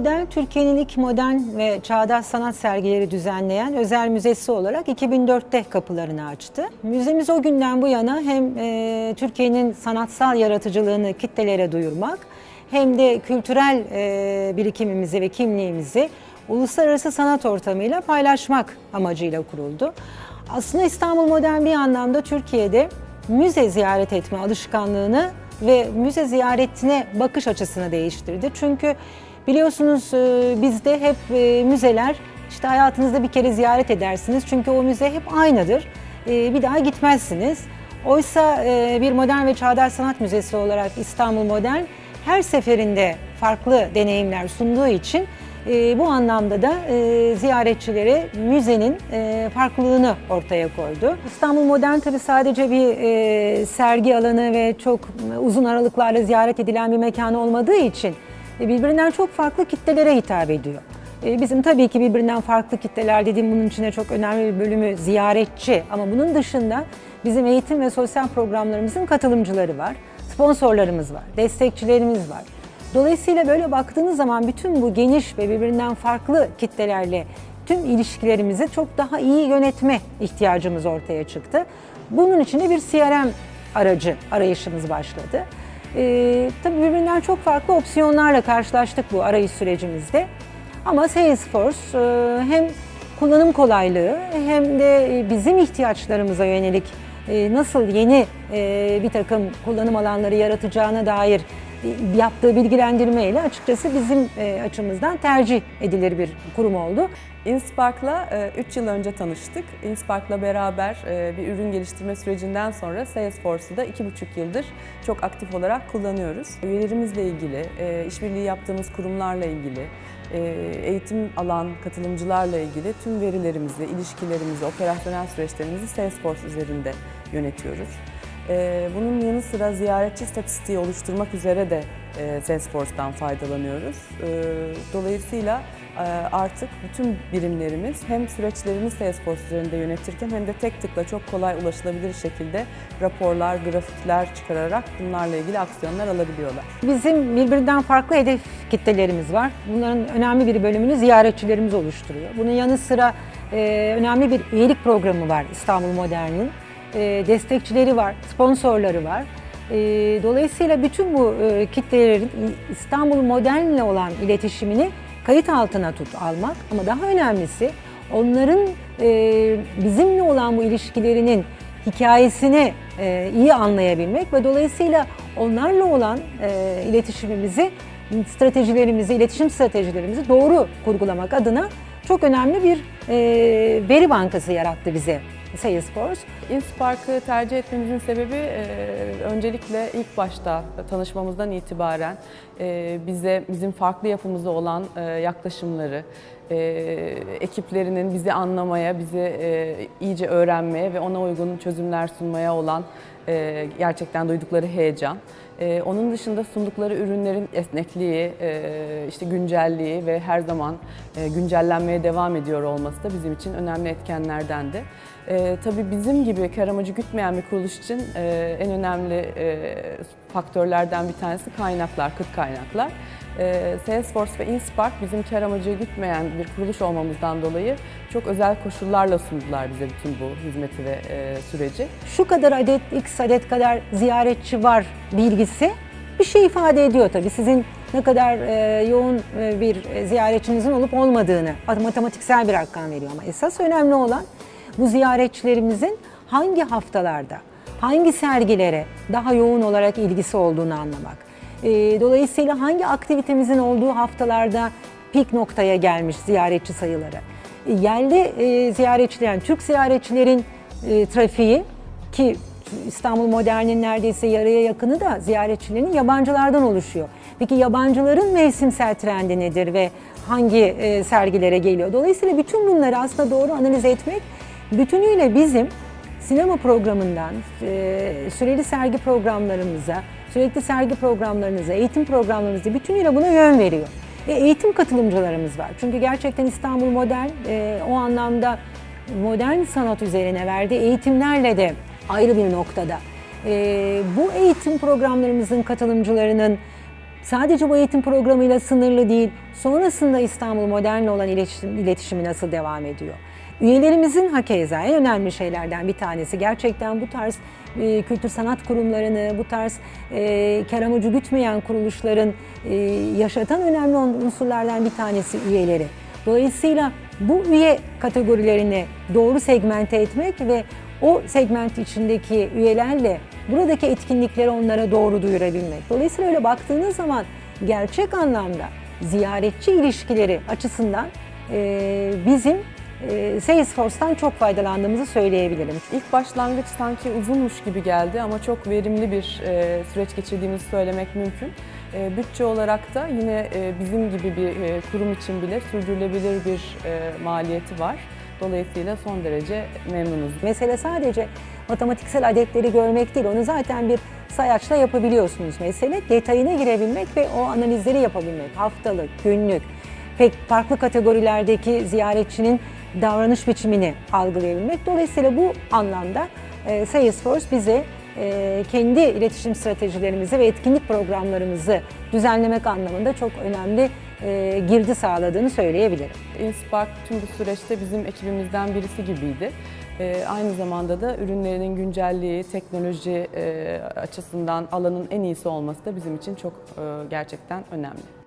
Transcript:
Modern, Türkiye'nin ilk modern ve çağdaş sanat sergileri düzenleyen özel müzesi olarak 2004'te kapılarını açtı. Müzemiz o günden bu yana hem Türkiye'nin sanatsal yaratıcılığını kitlelere duyurmak, hem de kültürel birikimimizi ve kimliğimizi uluslararası sanat ortamıyla paylaşmak amacıyla kuruldu. Aslında İstanbul Modern bir anlamda Türkiye'de müze ziyaret etme alışkanlığını ve müze ziyaretine bakış açısını değiştirdi. Çünkü biliyorsunuz bizde hep müzeler işte hayatınızda bir kere ziyaret edersiniz. Çünkü o müze hep aynıdır. Bir daha gitmezsiniz. Oysa bir modern ve çağdaş sanat müzesi olarak İstanbul Modern her seferinde farklı deneyimler sunduğu için bu anlamda da ziyaretçilere müzenin farklılığını ortaya koydu. İstanbul Modern tabii sadece bir sergi alanı ve çok uzun aralıklarla ziyaret edilen bir mekan olmadığı için birbirinden çok farklı kitlelere hitap ediyor. Bizim tabii ki birbirinden farklı kitleler dediğim bunun içinde çok önemli bir bölümü ziyaretçi ama bunun dışında bizim eğitim ve sosyal programlarımızın katılımcıları var, sponsorlarımız var, destekçilerimiz var. Dolayısıyla böyle baktığınız zaman bütün bu geniş ve birbirinden farklı kitlelerle tüm ilişkilerimizi çok daha iyi yönetme ihtiyacımız ortaya çıktı. Bunun için de bir CRM arayışımız başladı. Tabii birbirinden çok farklı opsiyonlarla karşılaştık bu arayış sürecimizde. Ama Salesforce hem kullanım kolaylığı hem de bizim ihtiyaçlarımıza yönelik nasıl yeni bir takım kullanım alanları yaratacağına dair yaptığı bilgilendirmeyle açıkçası bizim açımızdan tercih edilir bir kurum oldu. InSpark'la 3 yıl önce tanıştık. InSpark'la beraber bir ürün geliştirme sürecinden sonra Salesforce'u da 2,5 yıldır çok aktif olarak kullanıyoruz. Üyelerimizle ilgili, işbirliği yaptığımız kurumlarla ilgili, eğitim alan katılımcılarla ilgili tüm verilerimizi, ilişkilerimizi, operasyonel süreçlerimizi Salesforce üzerinde yönetiyoruz. Bunun yanı sıra ziyaretçi istatistiği oluşturmak üzere de Salesforce'dan faydalanıyoruz. Dolayısıyla artık bütün birimlerimiz hem süreçlerini Salesforce üzerinde yönetirken hem de tek tıkla çok kolay ulaşılabilir şekilde raporlar, grafikler çıkararak bunlarla ilgili aksiyonlar alabiliyorlar. Bizim birbirinden farklı hedef kitlelerimiz var. Bunların önemli bir bölümünü ziyaretçilerimiz oluşturuyor. Bunun yanı sıra önemli bir üyelik programı var İstanbul Modern'in. Destekçileri var, sponsorları var. Dolayısıyla bütün bu kitlelerin İstanbul Modern'le olan iletişimini kayıt altına almak ama daha önemlisi onların bizimle olan bu ilişkilerinin hikayesini iyi anlayabilmek ve dolayısıyla onlarla olan iletişimimizi, iletişim stratejilerimizi doğru kurgulamak adına çok önemli bir veri bankası yarattı bize Salesforce. InSpark'ı tercih etmemizin sebebi öncelikle ilk başta tanışmamızdan itibaren bizim farklı yapımızda olan yaklaşımları, ekiplerinin bizi anlamaya, bizi iyice öğrenmeye ve ona uygun çözümler sunmaya olan gerçekten duydukları heyecan. Onun dışında sundukları ürünlerin esnekliği, işte güncelliği ve her zaman güncellenmeye devam ediyor olması da bizim için önemli etkenlerdendi. Tabii bizim gibi kar amacı gütmeyen bir kuruluş için en önemli faktörlerden bir tanesi kaynaklar, kıt kaynaklar. Salesforce ve InSpark bizim kar amacı gütmeyen bir kuruluş olmamızdan dolayı çok özel koşullarla sundular bize bütün bu hizmeti ve süreci. Şu kadar adet, x adet kadar ziyaretçi var bilgisi bir şey ifade ediyor tabii. Sizin ne kadar yoğun bir ziyaretçinizin olup olmadığını matematiksel bir rakam veriyor ama esas önemli olan bu ziyaretçilerimizin hangi haftalarda, hangi sergilere daha yoğun olarak ilgisi olduğunu anlamak. Dolayısıyla hangi aktivitemizin olduğu haftalarda pik noktaya gelmiş ziyaretçi sayıları. Yerli ziyaretçilerin, Türk ziyaretçilerin trafiği ki İstanbul Modern'in neredeyse yarıya yakını da ziyaretçilerin yabancılardan oluşuyor. Peki yabancıların mevsimsel trendi nedir ve hangi sergilere geliyor? Dolayısıyla bütün bunları aslında doğru analiz etmek bütünüyle bizim sinema programından süreli sergi programlarımıza, sürekli sergi programlarınıza, eğitim programlarınıza bütünüyle buna yön veriyor. Eğitim katılımcılarımız var. Çünkü gerçekten İstanbul Modern o anlamda modern sanat üzerine verdiği eğitimlerle de ayrı bir noktada. Bu eğitim programlarımızın katılımcılarının sadece bu eğitim programıyla sınırlı değil, sonrasında İstanbul Modern'le olan iletişimi nasıl devam ediyor? Üyelerimizin hakeza en önemli şeylerden bir tanesi gerçekten bu tarz kültür sanat kurumlarını, bu tarz kar amacı gütmeyen kuruluşların yaşatan önemli unsurlardan bir tanesi üyeleri. Dolayısıyla bu üye kategorilerini doğru segmente etmek ve o segment içindeki üyelerle buradaki etkinlikleri onlara doğru duyurabilmek. Dolayısıyla öyle baktığınız zaman gerçek anlamda ziyaretçi ilişkileri açısından bizim Salesforce'tan çok faydalandığımızı söyleyebilirim. İlk başlangıç sanki uzunmuş gibi geldi ama çok verimli bir süreç geçirdiğimizi söylemek mümkün. Bütçe olarak da yine bizim gibi bir kurum için bile sürdürülebilir bir maliyeti var. Dolayısıyla son derece memnunuz. Mesele sadece matematiksel adetleri görmek değil, onu zaten bir sayaçla yapabiliyorsunuz. Mesele detayına girebilmek ve o analizleri yapabilmek. Haftalık, günlük, pek farklı kategorilerdeki ziyaretçinin davranış biçimini algılayabilmek. Dolayısıyla bu anlamda Salesforce bize kendi iletişim stratejilerimizi ve etkinlik programlarımızı düzenlemek anlamında çok önemli girdi sağladığını söyleyebilirim. InSpark tüm bu süreçte bizim ekibimizden birisi gibiydi. Aynı zamanda da ürünlerinin güncelliği, teknoloji açısından alanın en iyisi olması da bizim için çok gerçekten önemli.